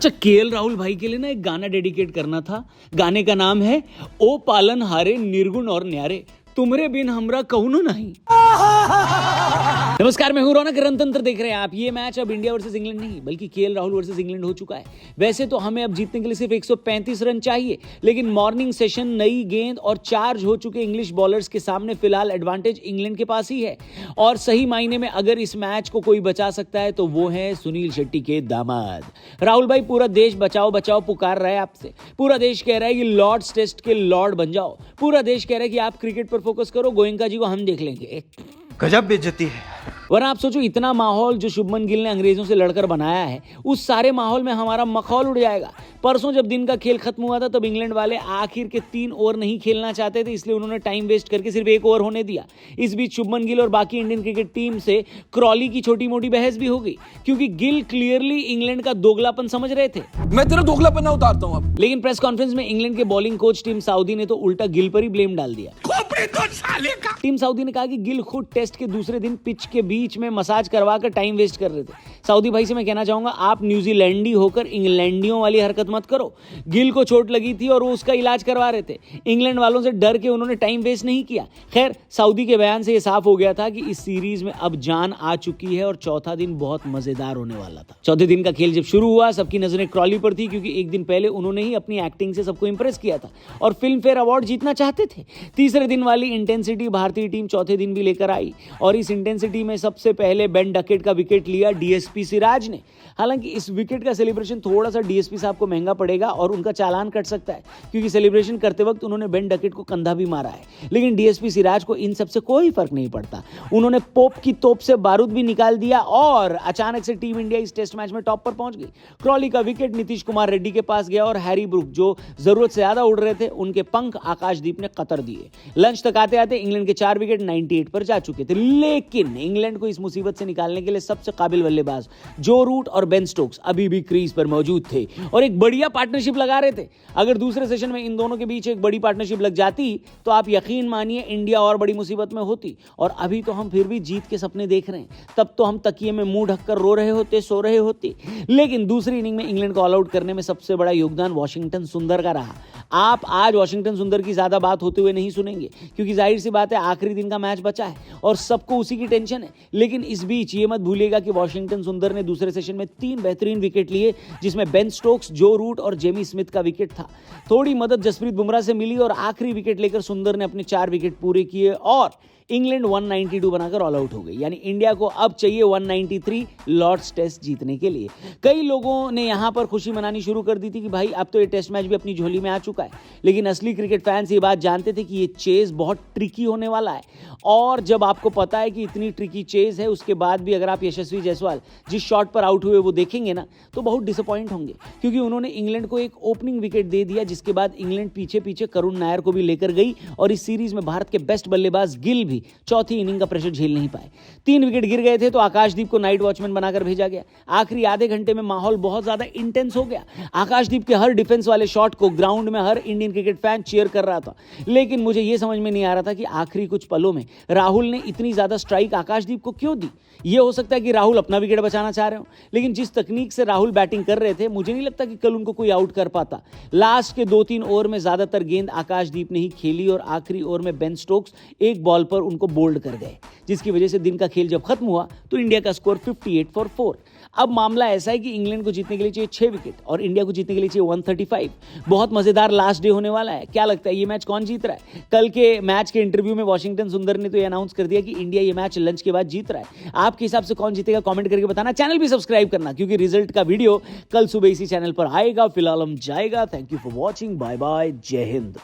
अच्छा, केएल राहुल भाई के लिए ना एक गाना डेडिकेट करना था। गाने का नाम है ओ पालन हारे निर्गुण और न्यारे, तुमरे बिन हमरा कौनो नहीं। नमस्कार, मैं हूं रौनक। रणतंत्र देख रहे हैं आप। ये मैच अब इंडिया वर्सेस इंग्लैंड नहीं बल्कि केएल राहुल वर्सेस इंग्लैंड हो चुका है। वैसे तो हमें अब जीतने के लिए सिर्फ 135 रन चाहिए, लेकिन मॉर्निंग सेशन, नई गेंद और चार्ज हो चुके इंग्लिश बॉलर्स के सामने फिलहाल एडवांटेज इंग्लैंड के पास ही है। और सही मायने में अगर इस मैच को कोई बचा सकता है तो वो है सुनील शेट्टी के दामाद राहुल भाई। पूरा देश बचाओ बचाओ पुकार रहा है आपसे। पूरा देश कह रहा है कि लॉर्ड्स टेस्ट के लॉर्ड बन जाओ। पूरा देश कह रहा है कि आप क्रिकेट पर फोकस करो, गोयनका जी को हम देख लेंगे। गजब बेइज्जती है। वरना आप सोचो, इतना माहौल जो शुभमन गिल ने अंग्रेजों से लड़कर बनाया है, उस सारे माहौल में हमारा मखौल उड़ जाएगा। परसों जब दिन का खेल खत्म हुआ था तब इंग्लैंड वाले आखिर के 3 ओवर नहीं खेलना चाहते थे, इसलिए उन्होंने टाइम वेस्ट करके सिर्फ 1 ओवर होने दिया। इस बीच शुभमन गिल और बाकी इंडियन क्रिकेट टीम से क्रॉली की छोटी मोटी बहस भी हो गई, क्योंकि गिल क्लियरली इंग्लैंड का दोगलापन समझ रहे थे। मैं तेरा दोगलापन ना उतारता हूं अब। लेकिन प्रेस कॉन्फ्रेंस में इंग्लैंड के बॉलिंग कोच टीम साउदी ने तो उल्टा गिल पर ही ब्लेम डाल दिया। टीम साउदी ने कहा कि गिल खुद टेस्ट के दूसरे दिन पिच के बीच में मसाज करवा कर टाइम वेस्ट कर रहे थे। साउदी भाई से मैं कहना चाहूंगा, आप न्यूजीलैंडी होकर इंग्लैंडियों वाली हरकत मत करो। गिल को चोट लगी थी और वो उसका इलाज करवा रहे थे। इंग्लैंड वालों से डर के उन्होंने टाइम वेस्ट नहीं किया। खैर, साउदी के बयान से यह साफ हो गया था कि इस सीरीज में अब जान आ चुकी है और चौथा दिन बहुत मजेदार होने वाला था। चौथे दिन का खेल जब शुरू हुआ, सबकी नजरें क्रॉली पर थी, क्योंकि एक दिन पहले उन्होंने ही अपनी एक्टिंग से सबको इंप्रेस किया था और फिल्म फेयर अवार्ड जीतना चाहते थे। तीसरे दिन वाली इंटेंसिटी भारतीय टीम चौथे दिन भी लेकर आई और इस इंटेंसिटी में सबसे पहले बेन डकेट का विकेट लिया डीएसपी सिराज ने। हालांकि इस विकेट का सेलिब्रेशन थोड़ा सा डीएसपी साहब को महंगा पड़ेगा और उनका चालान कट सकता है, क्योंकि सेलिब्रेशन करते वक्त उन्होंने बेन डकेट को कंधा भी मारा है। लेकिन डीएसपी सिराज को इन सबसे कोई फर्क नहीं पड़ता। उन्होंने पोप की तोप से बारूद भी निकाल दिया और अचानक से टीम इंडिया इस टेस्ट मैच में टॉप पर पहुंच गई। क्रॉली का विकेट नीतीश कुमार रेड्डी के पास गया और हैरी ब्रूक, जो जरूरत से ज्यादा उड़ रहे थे, उनके पंख आकाशदीप ने कतर दिए। लंच तक आते आते इंग्लैंड के 4 विकेट 98 पर जा चुके थे। लेकिन इंग्लैंड को इस मुसीबत से निकालने के लिए सबसे काबिल बल्लेबाज जो रूट और बेन स्टोक्स अभी भी क्रीज पर मौजूद थे और एक बढ़िया पार्टनरशिप लगा रहे थे। अगर दूसरे सेशन में इन दोनों के बीच एक बड़ी पार्टनरशिप लग जाती तो आप यकीन मानिए इंडिया और बड़ी मुसीबत में होती। और अभी तो हम फिर भी जीत के सपने देख रहे हैं, तब तो हम तकिए में मुंह ढककर रो रहे होते, सो रहे होते। लेकिन दूसरी इनिंग में इंग्लैंड को ऑल आउट करने में सबसे बड़ा योगदान वॉशिंगटन सुंदर का रहा। आप आज वॉशिंगटन सुंदर की ज्यादा बात होते हुए नहीं सुनेंगे, क्योंकि जाहिर सी बात है आखिरी दिन का मैच बचा है और सबको उसी की टेंशन है। लेकिन इस बीच ये मत भूलिएगा कि वॉशिंगटन सुंदर ने दूसरे सेशन में 3 बेहतरीन विकेट लिए, जिसमें बेन स्टोक्स, जो रूट और जेमी स्मिथ का विकेट था। थोड़ी मदद जसप्रीत बुमराह से मिली और आखिरी विकेट लेकर सुंदर ने अपने 4 विकेट पूरे किए और इंग्लैंड 192 बनाकर ऑल आउट हो गई। यानी इंडिया को अब चाहिए 193 लॉर्ड्स टेस्ट जीतने के लिए। कई लोगों ने यहां पर खुशी मनानी शुरू कर दी थी कि भाई अब तो ये टेस्ट मैच भी अपनी झोली में आ चुका है। लेकिन असली क्रिकेट फैंस ये बात जानते थे कि ये चेज बहुत ट्रिकी होने वाला है। और जब आपको पता है कि इतनी ट्रिकी चेज है, उसके बाद भी अगर आप यशस्वी जायसवाल जिस शॉट पर आउट हुए वो देखेंगे ना, तो बहुत डिसअपॉइंट होंगे, क्योंकि उन्होंने इंग्लैंड को एक ओपनिंग विकेट दे दिया, जिसके बाद इंग्लैंड पीछे पीछे करुण नायर को भी लेकर गई और इस सीरीज में भारत के बेस्ट बल्लेबाज गिल भी चौथी इनिंग का प्रेशर झेल नहीं पाए। 3 विकेट गिर गए थे तो आकाशदीप को नाइट वॉचमैन बनाकर भेजा गया। आखिरी आधे घंटे में माहौल बहुत ज्यादा इंटेंस हो गया। आकाशदीप के हर डिफेंस वाले शॉट को ग्राउंड में हर इंडियन क्रिकेट फैन चीयर कर रहा था। लेकिन मुझे यह समझ में नहीं आ रहा था कि आखिरी कुछ पलों में राहुल ने इतनी ज्यादा स्ट्राइक आकाशदीप को क्यों दी। यह हो सकता है कि राहुल अपना विकेट बचाना चाह रहे हो, लेकिन जिस तकनीक से राहुल बैटिंग कर रहे थे, मुझे नहीं लगता कि कल उनको कोई आउट कर पाता। लास्ट के 2-3 ओवर में ज्यादातर गेंद आकाशदीप ने ही खेली और आखिरी ओवर में बेन स्टोक्स एक बॉल पर उनको बोल्ड कर गए, जिसकी वजह से दिन का खेल जब खत्म हुआ तो इंडिया का स्कोर 58 फॉर 4। अब मामला ऐसा है कि इंग्लैंड को जीतने के लिए चाहिए 6 विकेट और इंडिया को जीतने के लिए चाहिए 135। बहुत मजेदार लास्ट डे होने वाला है। क्या लगता है ये मैच कौन जीत रहा है? कल के मैच के इंटरव्यू में वॉशिंगटन सुंदर ने तो ये अनाउंस कर दिया कि इंडिया ये मैच लंच के बाद जीत रहा है। आपके हिसाब से कौन जीतेगा कमेंट करके बताना। चैनल भी सब्सक्राइब करना, क्योंकि रिजल्ट का वीडियो कल सुबह इसी चैनल पर आएगा। फिलहाल हम जाएगा। Thank you for watching. Bye bye. जय हिंद।